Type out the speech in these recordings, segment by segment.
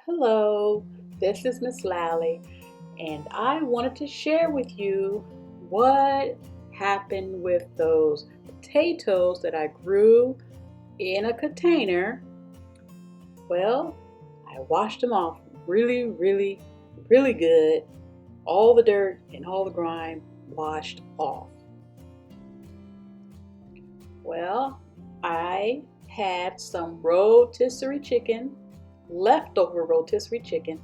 Hello, this is Miss Lally, and I wanted to share with you what happened with those potatoes that I grew in a container. Well, I washed them off really good. All the dirt and all the grime washed off. Well, I had some rotisserie chicken, leftover rotisserie chicken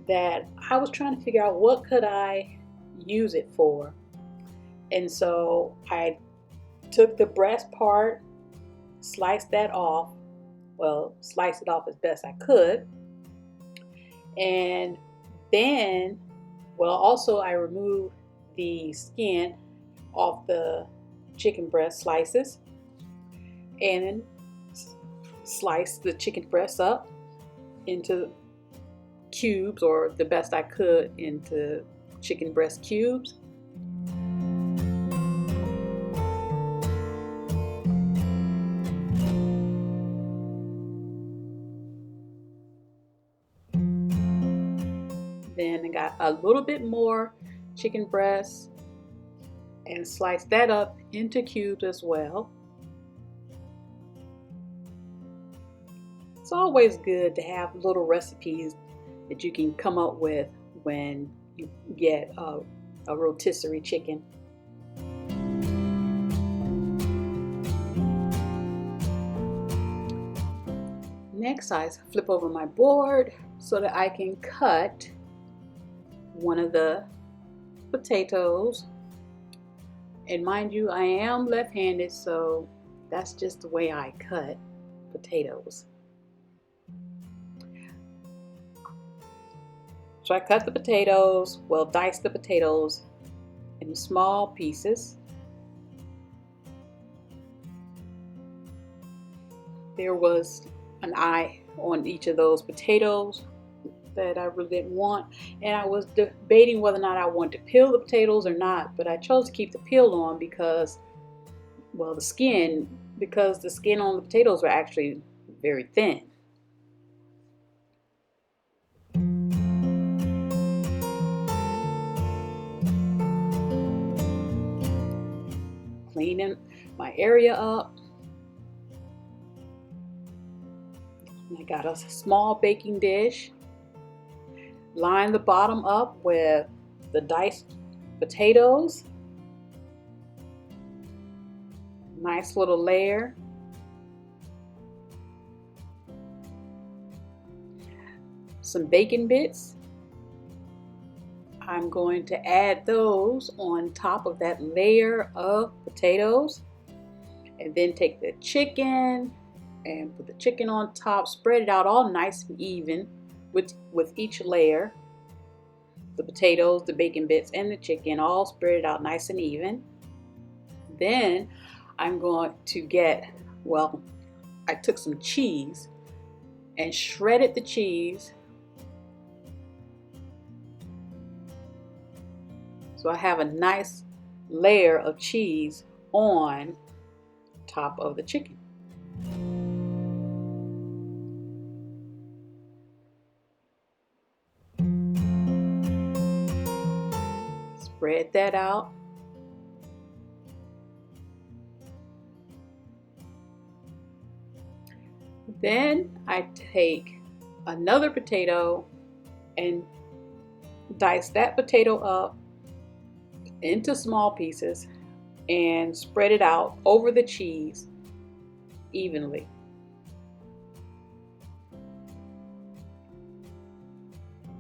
that I was trying to figure out what could I use it for. And so I took the breast part, sliced that off, well, sliced it off as best I could. And then, also I removed the skin off the chicken breast slices and sliced the chicken breast up into cubes, or the best I could into chicken breast cubes. Then I got a little bit more chicken breast and sliced that up into cubes as well. It's always good to have little recipes that you can come up with when you get a rotisserie chicken. Next, I flip over my board so that I can cut one of the potatoes. And mind you, I am left-handed, so that's just the way I cut potatoes. So I cut the potatoes, dice the potatoes in small pieces. There was an eye on each of those potatoes that I really didn't want, and I was debating whether or not I wanted to peel the potatoes or not, but I chose to keep the peel on because, the skin on the potatoes were actually very thin. Cleaning my area up. I got a small baking dish. Line the bottom up with the diced potatoes. Nice little layer. Some bacon bits. I'm going to add those on top of that layer of potatoes, and then take the chicken and put the chicken on top, spread it out all nice and even with each layer. The potatoes, the bacon bits, and the chicken all spread it out nice and even. Then I'm going to get, I took some cheese and shredded the cheese. So I have a nice layer of cheese on top of the chicken. Spread that out. Then I take another potato and dice that potato up into small pieces and spread it out over the cheese evenly.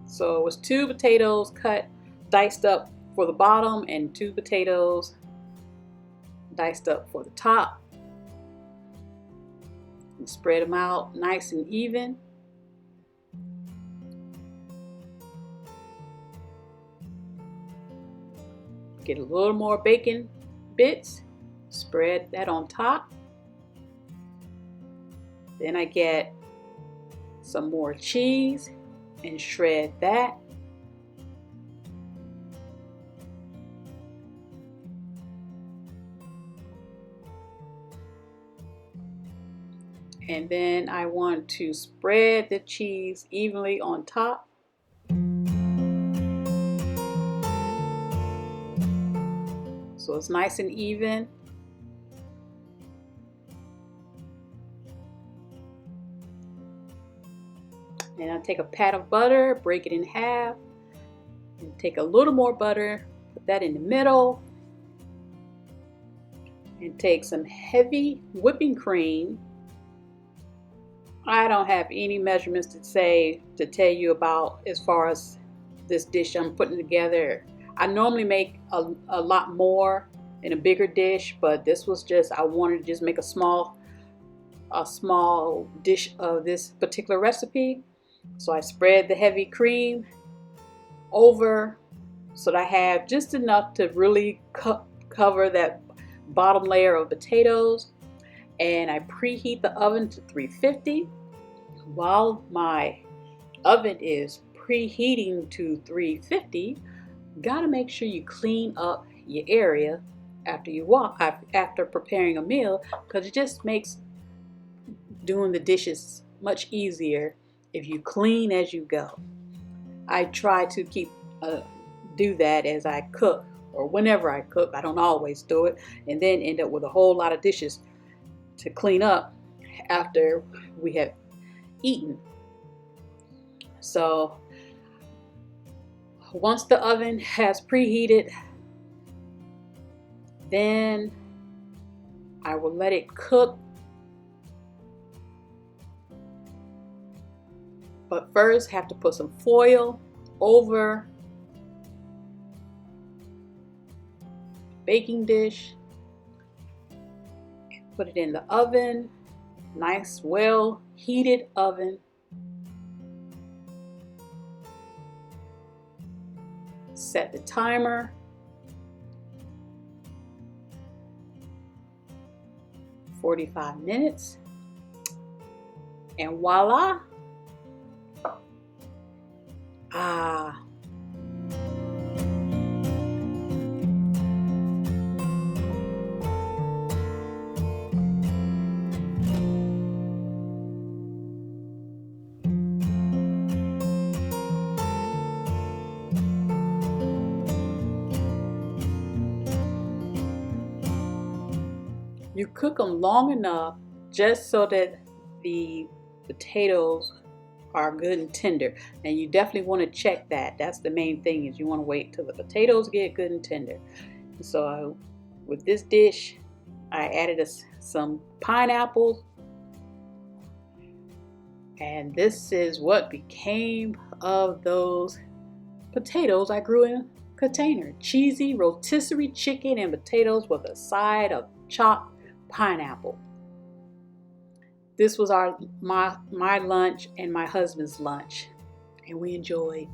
So it was 2 potatoes diced up for the bottom, and 2 potatoes diced up for the top. And spread them out nice and even. Get a little more bacon bits, spread that on top. Then I get some more cheese and shred that. And then I want to spread the cheese evenly on top. So it's nice and even. And I'll take a pat of butter, break it in half, and take a little more butter, put that in the middle, and take some heavy whipping cream. I don't have any measurements to tell you about as far as this dish I'm putting together. I normally make a lot more in a bigger dish, but this was just, I wanted to just make a small dish of this particular recipe. So I spread the heavy cream over so that I have just enough to really cover that bottom layer of potatoes. And I preheat the oven to 350. While my oven is preheating to 350, gotta make sure you clean up your area after preparing a meal, because it just makes doing the dishes much easier if you clean as you go. I try to do that as I cook, or whenever I cook. I don't always do it, and then end up with a whole lot of dishes to clean up after we have eaten. So once the oven has preheated, then I will let it cook. But first, have to put some foil over the baking dish. Put it in the oven, nice, well heated oven. Set the timer. For 45 minutes. And voila! You cook them long enough just so that the potatoes are good and tender, and you definitely want to check that. That's the main thing, is you want to wait till the potatoes get good and tender. So with this dish, I added some pineapples, and this is what became of those potatoes I grew in a container. Cheesy rotisserie chicken and potatoes with a side of chopped pineapple. This was my lunch and my husband's lunch, and we enjoyed